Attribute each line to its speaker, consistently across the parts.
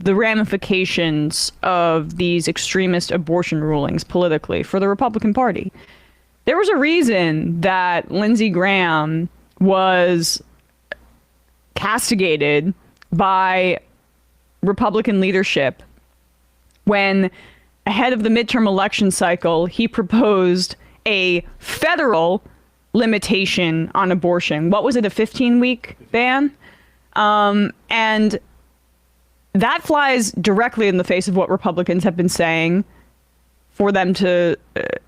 Speaker 1: the ramifications of these extremist abortion rulings politically for the Republican Party. There was a reason that Lindsey Graham was castigated by Republican leadership when, ahead of the midterm election cycle, he proposed a federal limitation on abortion. What was it, a 15-week ban? And that flies directly in the face of what Republicans have been saying for them to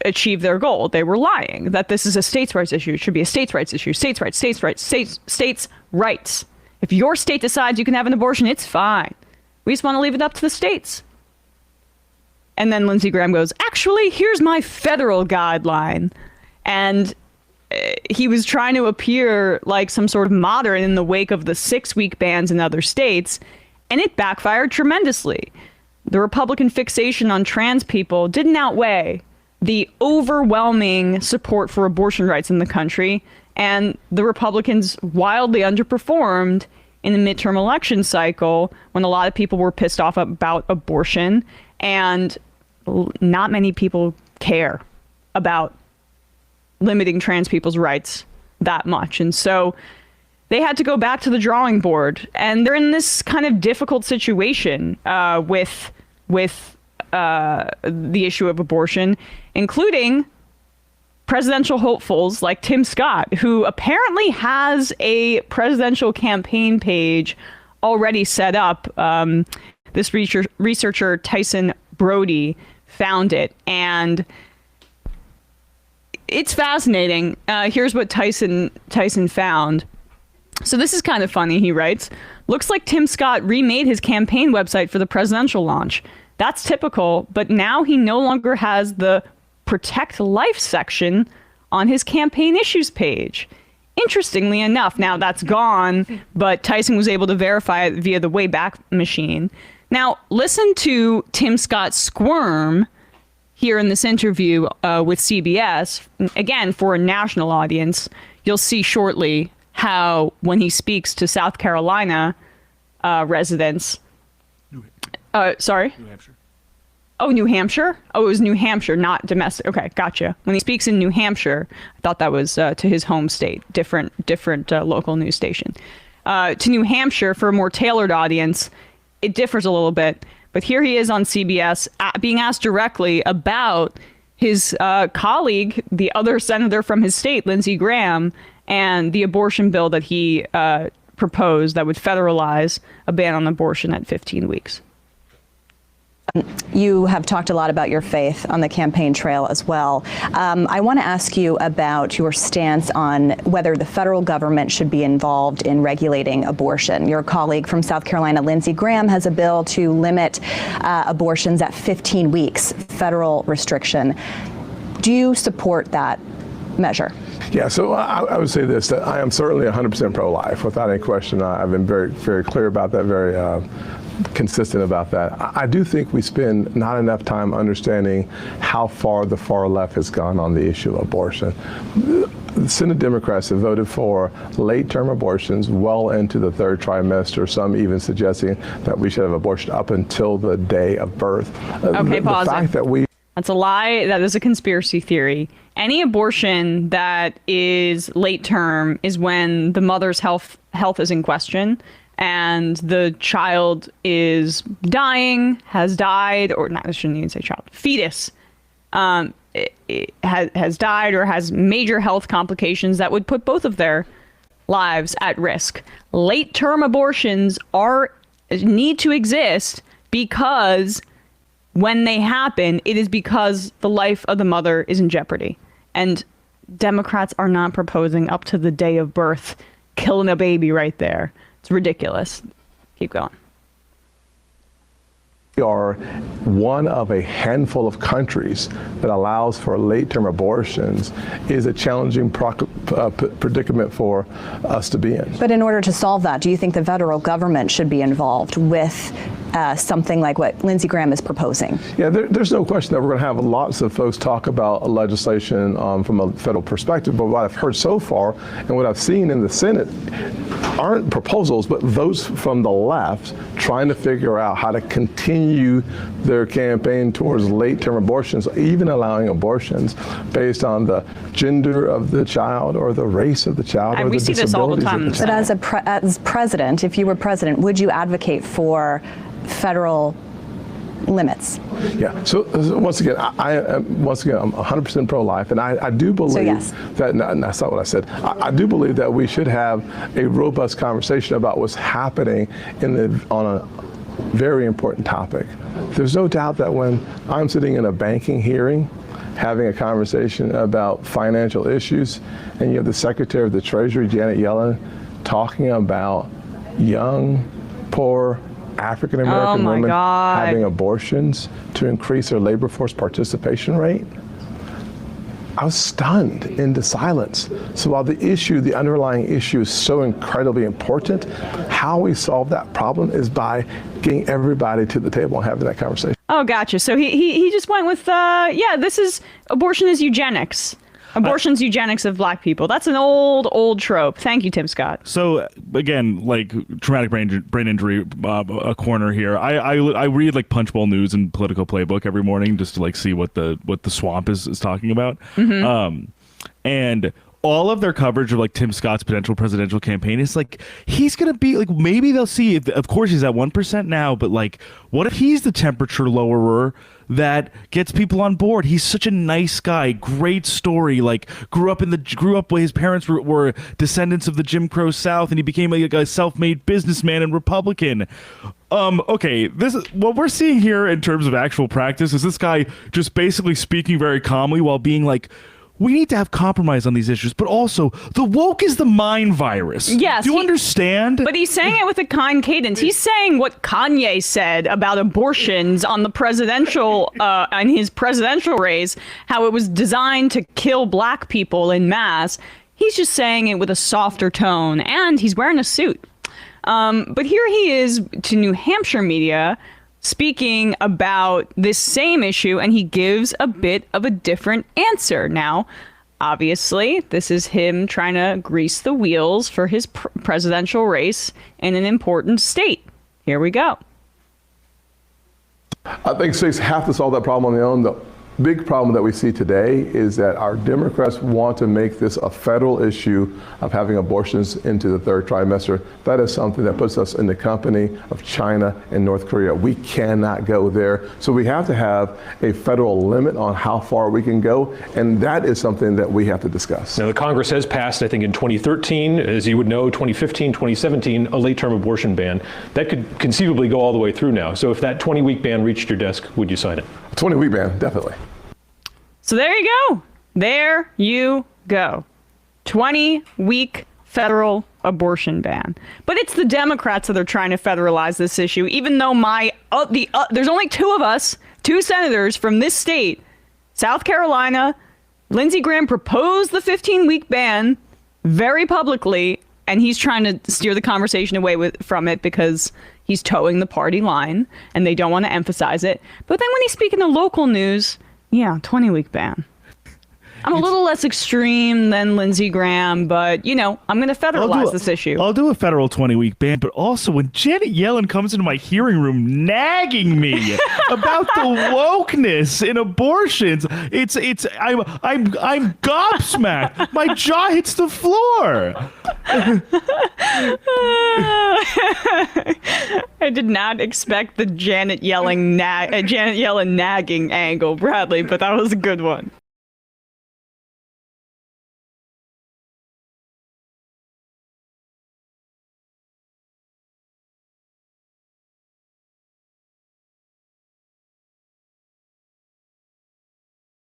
Speaker 1: achieve their goal. They were lying that this is a states' rights issue. It should be a states' rights issue. States' rights, states' rights, states' rights. If your state decides you can have an abortion, it's fine. We just want to leave it up to the states. And then Lindsey Graham goes, actually, here's my federal guideline. And he was trying to appear like some sort of moderate in the wake of the 6-week bans in other states, and it backfired tremendously. The Republican fixation on trans people didn't outweigh the overwhelming support for abortion rights in the country, and the Republicans wildly underperformed in the midterm election cycle when a lot of people were pissed off about abortion, and not many people care about limiting trans people's rights that much. And so they had to go back to the drawing board, and they're in this kind of difficult situation with the issue of abortion, including presidential hopefuls like Tim Scott, who apparently has a presidential campaign page already set up. This researcher, Tyson Brody, found it, and it's fascinating. Here's what Tyson found. So this is kind of funny, he writes. Looks like Tim Scott remade his campaign website for the presidential launch. That's typical, but now he no longer has the Protect Life section on his campaign issues page. Interestingly enough, now that's gone, but Tyson was able to verify it via the Wayback Machine. Now, listen to Tim Scott squirm here in this interview with CBS. Again, for a national audience, you'll see shortly how, when he speaks to South Carolina residents... sorry?
Speaker 2: New Hampshire.
Speaker 1: Oh, New Hampshire? Oh, it was New Hampshire, not domestic. Okay, gotcha. When he speaks in New Hampshire, I thought that was to his home state, different local news station. To New Hampshire, for a more tailored audience, it differs a little bit. But here he is on CBS being asked directly about his colleague, the other senator from his state, Lindsey Graham, and the abortion bill that he proposed that would federalize a ban on abortion at 15 weeks.
Speaker 3: You have talked a lot about your faith on the campaign trail as well. I want to ask you about your stance on whether the federal government should be involved in regulating abortion. Your colleague from South Carolina, Lindsey Graham, has a bill to limit abortions at 15 weeks, federal restriction. Do you support that measure?
Speaker 4: Yeah, so I would say this, that I am certainly 100% pro-life, without any question. I've been very, very clear about that, very consistent about that. I do think we spend not enough time understanding how far the far left has gone on the issue of abortion. The Senate Democrats have voted for late-term abortions well into the third trimester, some even suggesting that we should have abortion up until the day of birth.
Speaker 1: Okay, pause.
Speaker 4: The fact that
Speaker 1: That's a lie. That is a conspiracy theory. Any abortion that is late term is when the mother's health is in question and the child is dying, has died, or not, I shouldn't even say child, fetus has died or has major health complications that would put both of their lives at risk. Late term abortions need to exist because when they happen, it is because the life of the mother is in jeopardy. And Democrats are not proposing up to the day of birth, killing a baby right there. It's ridiculous. Keep going.
Speaker 4: We are one of a handful of countries that allows for late-term abortions is a challenging predicament for us to be in.
Speaker 3: But in order to solve that, do you think the federal government should be involved with something like what Lindsey Graham is proposing?
Speaker 4: Yeah, there's no question that we're going to have lots of folks talk about legislation from a federal perspective, but what I've heard so far and what I've seen in the Senate aren't proposals, but those from the left trying to figure out how to continue their campaign towards late-term abortions, even allowing abortions based on the gender of the child or the race of the child.
Speaker 1: And we see this all the time.
Speaker 3: But as president, if you were president, would you advocate for federal limits?
Speaker 4: Yeah. So once again, I'm 100% pro-life, and I do believe that. No, that's not what I said. I do believe that we should have a robust conversation about what's happening on a very important topic. There's no doubt that when I'm sitting in a banking hearing, having a conversation about financial issues, and you have the Secretary of the Treasury, Janet Yellen, talking about young, poor African American women having abortions to increase their labor force participation rate, I was stunned into silence. So while the underlying issue is so incredibly important, how we solve that problem is by getting everybody to the table and having that conversation.
Speaker 1: Oh, gotcha. So he just went with, abortion is eugenics. Abortion's eugenics of black people. That's an old trope. Thank you, Tim Scott.
Speaker 2: So again, like traumatic brain injury, a corner here. I read like Punchbowl News and Political Playbook every morning just to like see what the swamp is talking about. And all of their coverage of like Tim Scott's potential presidential campaign is like, he's going to be like, maybe they'll see, of course he's at 1% now, but like, what if he's the temperature lowerer that gets people on board? He's such a nice guy, great story, like grew up where his parents were descendants of the Jim Crow South, and he became a self-made businessman and Republican. Okay, this is what we're seeing here in terms of actual practice is this guy just basically speaking very calmly while being like, we need to have compromise on these issues, but also the woke is the mind virus.
Speaker 1: Yes.
Speaker 2: Do you understand?
Speaker 1: But he's saying it with a kind cadence. He's saying what Kanye said about abortions on the presidential, in his presidential race, how it was designed to kill black people en masse. He's just saying it with a softer tone, and he's wearing a suit. But here he is to New Hampshire media speaking about this same issue, and he gives a bit of a different answer. Now, obviously, this is him trying to grease the wheels for his presidential race in an important state. Here we go.
Speaker 4: I think states have to solve that problem on their own. The big problem that we see today is that our Democrats want to make this a federal issue of having abortions into the third trimester. That is something that puts us in the company of China and North Korea. We cannot go there. So we have to have a federal limit on how far we can go, and that is something that we have to discuss.
Speaker 5: Now, the Congress has passed, I think in 2013, as you would know, 2015, 2017, a late-term abortion ban. That could conceivably go all the way through now. So if that 20-week ban reached your desk, would you sign it?
Speaker 4: A 20-week ban, definitely.
Speaker 1: So there you go. There you go. 20-week federal abortion ban. But it's the Democrats that are trying to federalize this issue, even though there's only two of us, two senators from this state, South Carolina. Lindsey Graham proposed the 15-week ban very publicly, and he's trying to steer the conversation away from it because he's towing the party line, and they don't want to emphasize it. But then when he's speaking to local news, 20-week ban. I'm a little less extreme than Lindsey Graham, but, I'm going to federalize this issue.
Speaker 2: I'll do a federal 20-week ban, but also when Janet Yellen comes into my hearing room nagging me about the wokeness in abortions, I'm gobsmacked. My jaw hits the floor.
Speaker 1: I did not expect the Janet Yellen nagging angle, Bradley, but that was a good one.